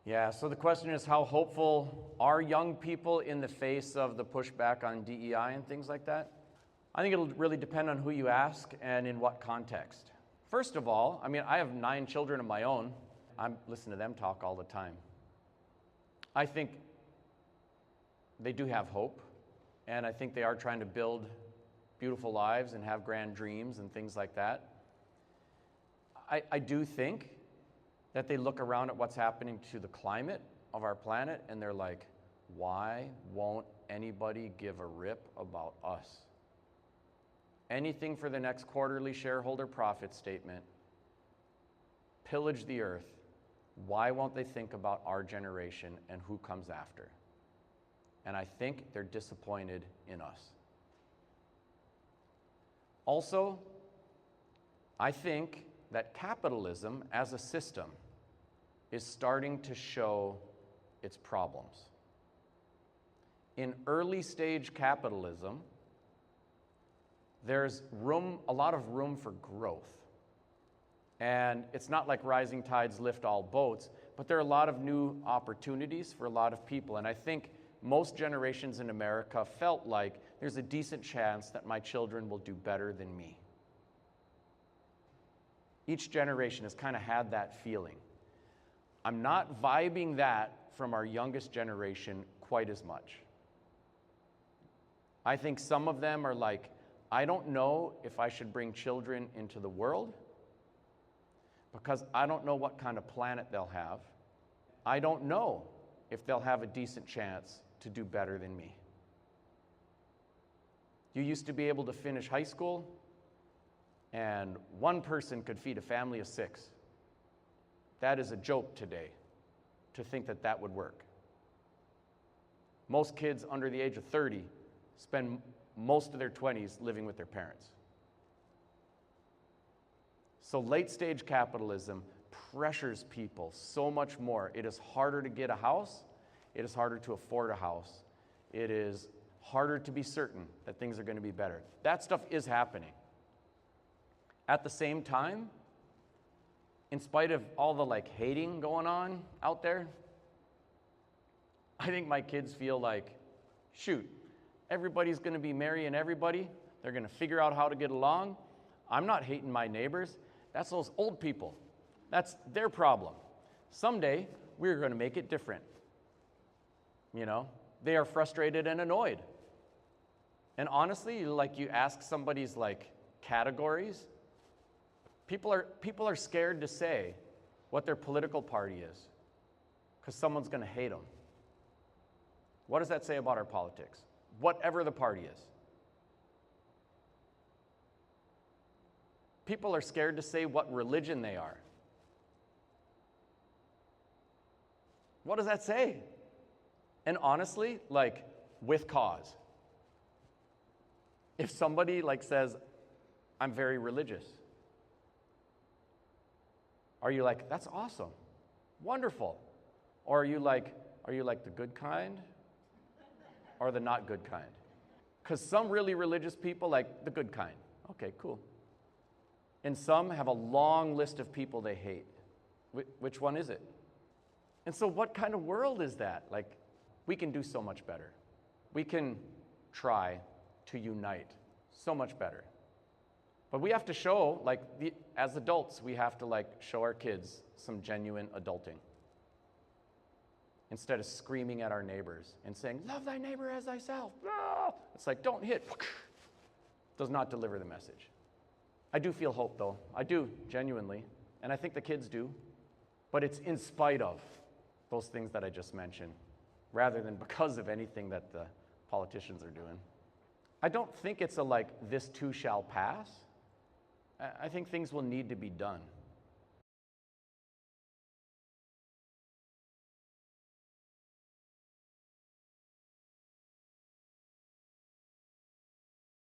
Yeah, so the question is, how hopeful are young people in the face of the pushback on DEI and things like that? I think it'll really depend on who you ask and in what context. First of all, I have 9 children of my own. I listen to them talk all the time. I think they do have hope, and I think they are trying to build beautiful lives and have grand dreams and things like that. I do think that they look around at what's happening to the climate of our planet and they're like, why won't anybody give a rip about us? Anything for the next quarterly shareholder profit statement, pillage the earth. Why won't they think about our generation and who comes after? And I think they're disappointed in us. Also, I think that capitalism as a system is starting to show its problems. In early stage capitalism, there's a lot of room for growth. And it's not like rising tides lift all boats, but there are a lot of new opportunities for a lot of people. And I think most generations in America felt like there's a decent chance that my children will do better than me. Each generation has kind of had that feeling. I'm not vibing that from our youngest generation quite as much. I think some of them are like, I don't know if I should bring children into the world because I don't know what kind of planet they'll have. I don't know if they'll have a decent chance to do better than me. You used to be able to finish high school and one person could feed a family of 6. That is a joke today, to think that that would work. Most kids under the age of 30 spend most of their 20s living with their parents. So late stage capitalism pressures people so much more. It is harder to get a house. It is harder to afford a house. It is harder to be certain that things are going to be better. That stuff is happening. At the same time, in spite of all the hating going on out there, I think my kids feel like, shoot, everybody's going to be marrying everybody. They're going to figure out how to get along. I'm not hating my neighbors. That's those old people. That's their problem. Someday, we're going to make it different. They are frustrated and annoyed. And honestly, you ask somebody's categories, people are scared to say what their political party is because someone's going to hate them. What does that say about our politics? Whatever the party is. People are scared to say what religion they are. What does that say? And honestly, with cause. If somebody says, I'm very religious, are you like, that's awesome, wonderful? Or are you like the good kind or the not good kind? Because some really religious people like the good kind. Okay, cool. And some have a long list of people they hate. Which one is it? And so what kind of world is that? We can do so much better. We can try to unite so much better. But we have to show, as adults, we have to show our kids some genuine adulting. Instead of screaming at our neighbors and saying, love thy neighbor as thyself. Ah! It's don't hit. Does not deliver the message. I do feel hope, though. I do, genuinely. And I think the kids do. But it's in spite of those things that I just mentioned, rather than because of anything that the politicians are doing. I don't think it's a this too shall pass. I think things will need to be done.